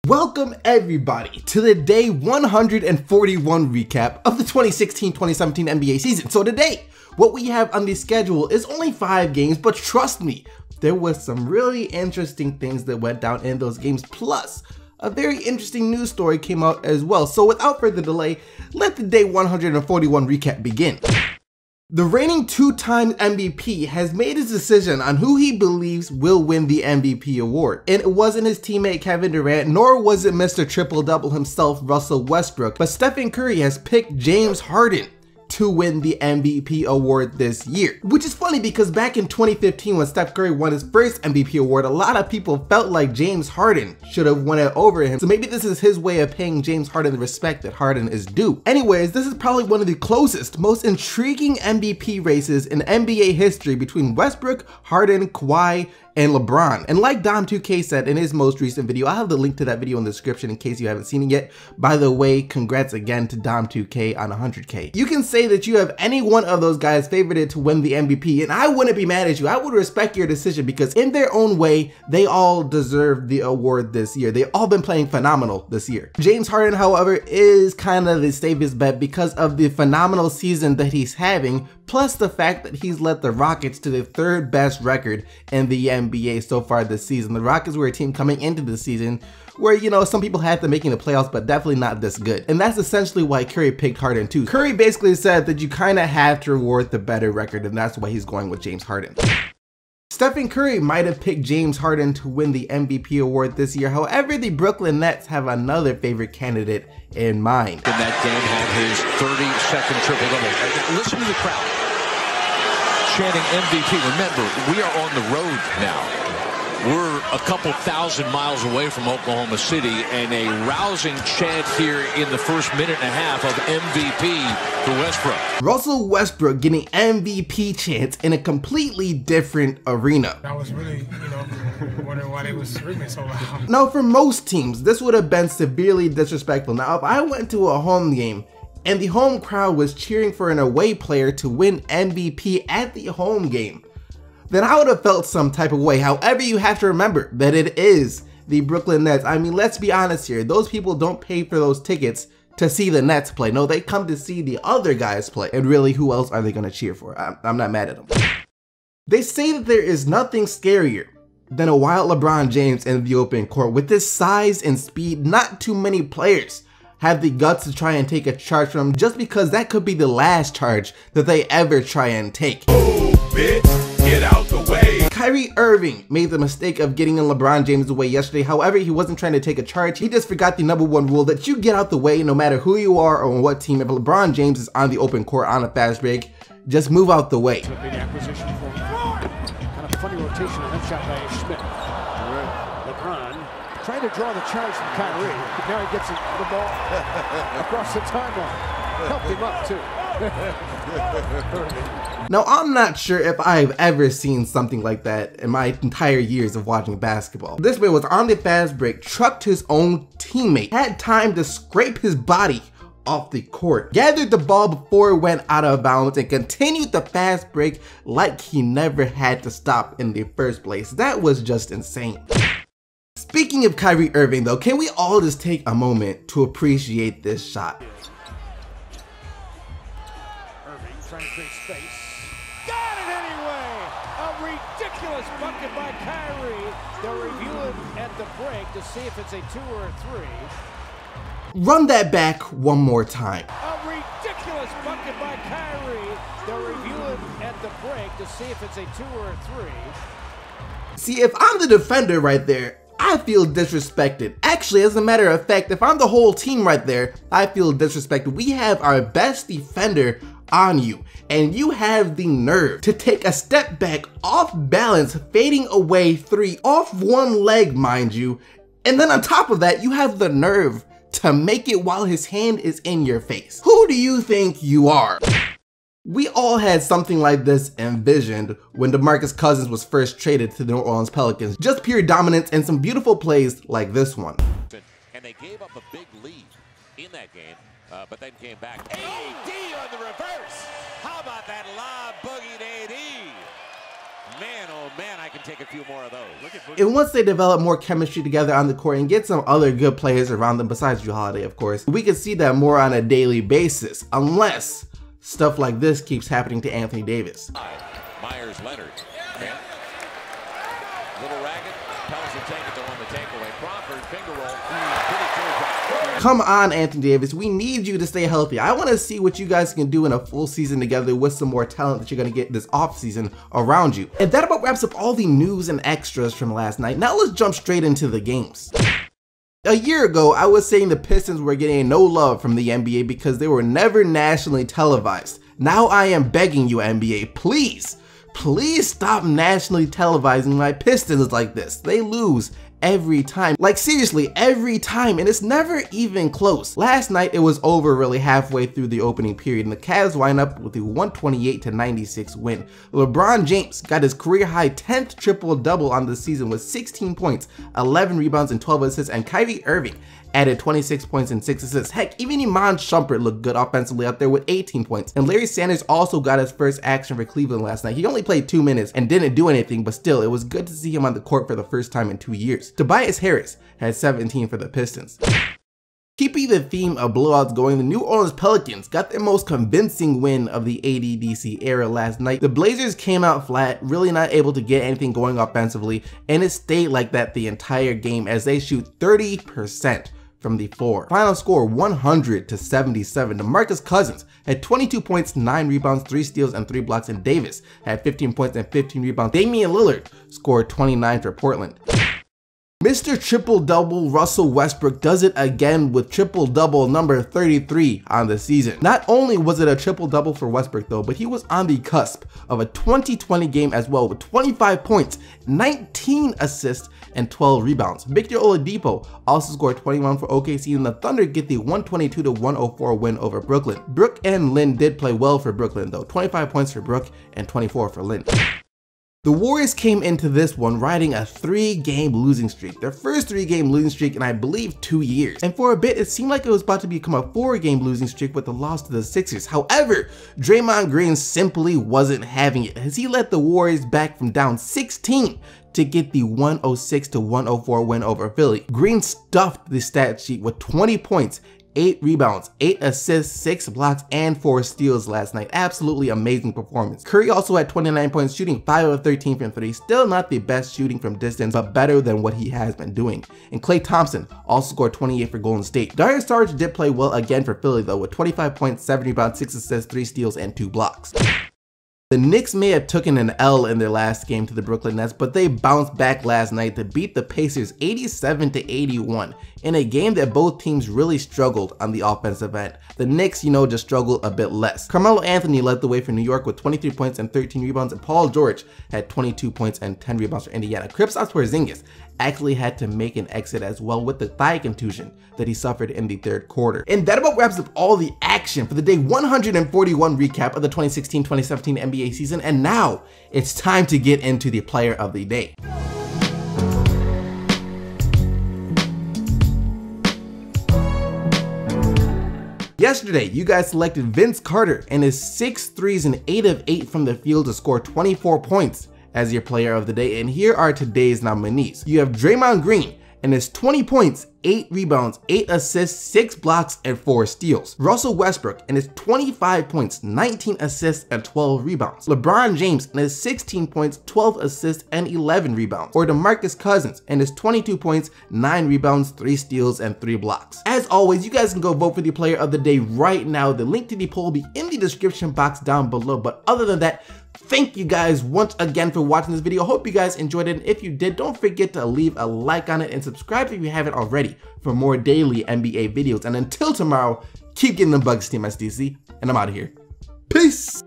Welcome everybody to the day 141 recap of the 2016-2017 NBA season. So today, what we have on the schedule is only 5 games, but trust me, there was some really interesting things that went down in those games, plus a very interesting news story came out as well. So without further delay, let the day 141 recap begin. The reigning 2-time MVP has made his decision on who he believes will win the MVP award. And it wasn't his teammate Kevin Durant, nor was it Mr. Triple-Double himself, Russell Westbrook, but Stephen Curry has picked James Harden to win the MVP award this year. Which is funny because back in 2015 when Steph Curry won his first MVP award, a lot of people felt like James Harden should have won it over him. So maybe this is his way of paying James Harden the respect that Harden is due. Anyways, this is probably one of the closest, most intriguing MVP races in NBA history between Westbrook, Harden, Kawhi, and LeBron. And like Dom2K said in his most recent video, I'll have the link to that video in the description in case you haven't seen it yet. By the way, congrats again to Dom2K on 100K. You can say that you have any one of those guys favorited to win the MVP, and I wouldn't be mad at you. I would respect your decision because in their own way, they all deserve the award this year. They've all been playing phenomenal this year. James Harden, however, is kind of the safest bet because of the phenomenal season that he's having, plus the fact that he's led the Rockets to the 3rd best record in the NBA so far this season. The Rockets were a team coming into the season where, you know, some people had them making the playoffs, but definitely not this good. And that's essentially why Curry picked Harden too. Curry basically said that you kind of have to reward the better record, and that's why he's going with James Harden. Stephen Curry might have picked James Harden to win the MVP award this year. However, the Brooklyn Nets have another favorite candidate in mind. In that game, had his 32nd triple-double. Listen to the crowd chanting MVP. Remember, we are on the road now. We're a couple thousand miles away from Oklahoma City, and a rousing chant here in the first minute and a half of MVP for Westbrook. Russell Westbrook getting MVP chants in a completely different arena. I was really, wondering why they was screaming so loud. Now, for most teams, this would have been severely disrespectful. Now, if I went to a home game and the home crowd was cheering for an away player to win MVP at the home game, then I would have felt some type of way. However, you have to remember that it is the Brooklyn Nets. I mean, let's be honest here. Those people don't pay for those tickets to see the Nets play. No, they come to see the other guys play. And really, who else are they going to cheer for? I'm not mad at them. They say that there is nothing scarier than a wild LeBron James in the open court. With his size and speed, not too many players have the guts to try and take a charge from him, just because that could be the last charge that they ever try and take. Oh, bitch. Get out the way. Kyrie Irving made the mistake of getting in LeBron James' way yesterday. However, he wasn't trying to take a charge. He just forgot the #1 rule that you get out the way no matter who you are or on what team. If LeBron James is on the open court on a fast break, just move out the way. Big acquisition for kind of funny rotation on that shot by Schmidt. LeBron trying to draw the charge from Kyrie. Now he gets the ball across the timeline. Helped him up too. Now, I'm not sure if I've ever seen something like that in my entire years of watching basketball. This man was on the fast break, trucked his own teammate, had time to scrape his body off the court, gathered the ball before it went out of bounds, and continued the fast break like he never had to stop in the first place. That was just insane. Speaking of Kyrie Irving though, can we all just take a moment to appreciate this shot? Trying to create space. Got it anyway! A ridiculous bucket by Kyrie. They'll review it at the break to see if it's a 2 or a 3. Run that back one more time. A ridiculous bucket by Kyrie. They'll review it at the break to see if it's a 2 or a 3. See, if I'm the defender right there, I feel disrespected. Actually, as a matter of fact, if I'm the whole team right there, I feel disrespected. We have our best defender on you, and you have the nerve to take a step back off balance, fading away 3 off one leg, mind you, and then on top of that, you have the nerve to make it while his hand is in your face. Who do you think you are? We all had something like this envisioned when DeMarcus Cousins was first traded to the New Orleans Pelicans. Just pure dominance and some beautiful plays like this one. And they gave up a big lead in that game, but then came back. AD on the reverse. How about that lob boogie to AD? oh man, I can take a few more of those. Look at And once they develop more chemistry together on the court and get some other good players around them besides Jrue Holiday, of course, we can see that more on a daily basis, unless stuff like this keeps happening to Anthony Davis. Myers Leonard. Okay. Little ragged. Pels will take it to on the takeaway. Crawford, finger roll. Pretty clear. Come on, Anthony Davis. We need you to stay healthy. I want to see what you guys can do in a full season together with some more talent that you're going to get this offseason around you. And that about wraps up all the news and extras from last night. Now let's jump straight into the games. A year ago, I was saying the Pistons were getting no love from the NBA because they were never nationally televised. Now I am begging you, NBA, please stop nationally televising my Pistons like this. They lose every time. Like seriously, every time, and it's never even close. Last night it was over really halfway through the opening period, and the Cavs wind up with a 128-96 win. LeBron James got his career high 10th triple-double on the season with 16 points, 11 rebounds, and 12 assists, and Kyrie Irving added 26 points and 6 assists. Heck, even Iman Shumpert looked good offensively out there with 18 points. And Larry Sanders also got his first action for Cleveland last night. He only played 2 minutes and didn't do anything, but still, it was good to see him on the court for the first time in 2 years. Tobias Harris had 17 for the Pistons. Keeping the theme of blowouts going, the New Orleans Pelicans got their most convincing win of the ADDC era last night. The Blazers came out flat, really not able to get anything going offensively, and it stayed like that the entire game as they shoot 30% from the floor. Final score 100-77. DeMarcus Cousins had 22 points, 9 rebounds, 3 steals, and 3 blocks, and Davis had 15 points and 15 rebounds. Damian Lillard scored 29 for Portland. Mr. Triple-Double Russell Westbrook does it again with triple-double number 33 on the season. Not only was it a triple-double for Westbrook though, but he was on the cusp of a 20-20 game as well with 25 points, 19 assists, and 12 rebounds. Victor Oladipo also scored 21 for OKC, and the Thunder get the 122-104 win over Brooklyn. Brook and Lynn did play well for Brooklyn though, 25 points for Brook and 24 for Lynn. The Warriors came into this one riding a 3-game losing streak, their first 3-game losing streak in I believe 2 years. And for a bit, it seemed like it was about to become a 4-game losing streak with the loss to the Sixers. However, Draymond Green simply wasn't having it as he led the Warriors back from down 16 to get the 106-104 win over Philly. Green stuffed the stat sheet with 20 points, 8 rebounds, 8 assists, 6 blocks, and 4 steals last night. Absolutely amazing performance. Curry also had 29 points, shooting 5 of 13 from 3. Still not the best shooting from distance, but better than what he has been doing. And Klay Thompson also scored 28 for Golden State. Darius Saric did play well again for Philly though, with 25 points, 7 rebounds, 6 assists, 3 steals, and 2 blocks. The Knicks may have taken an L in their last game to the Brooklyn Nets, but they bounced back last night to beat the Pacers 87-81 in a game that both teams really struggled on the offensive end. The Knicks, just struggled a bit less. Carmelo Anthony led the way for New York with 23 points and 13 rebounds, and Paul George had 22 points and 10 rebounds for Indiana. Kristaps Porzingis actually had to make an exit as well with the thigh contusion that he suffered in the 3rd quarter. And that about wraps up all the action for the day 141 recap of the 2016-2017 NBA season. And now it's time to get into the player of the day. Yesterday, you guys selected Vince Carter and his 6 threes and 8 of 8 from the field to score 24 points as your player of the day, and here are today's nominees. You have Draymond Green and his 20 points, 8 rebounds, 8 assists, 6 blocks, and 4 steals. Russell Westbrook and his 25 points, 19 assists, and 12 rebounds. LeBron James and his 16 points, 12 assists, and 11 rebounds. Or DeMarcus Cousins and his 22 points, 9 rebounds, 3 steals, and 3 blocks. As always, you guys can go vote for the player of the day right now. The link to the poll will be in the description box down below. But other than that, thank you guys once again for watching this video. Hope you guys enjoyed it, and if you did, don't forget to leave a like on it and subscribe if you haven't already for more daily NBA videos. And until tomorrow, keep getting them bugs, Team SDC, and I'm out of here. Peace!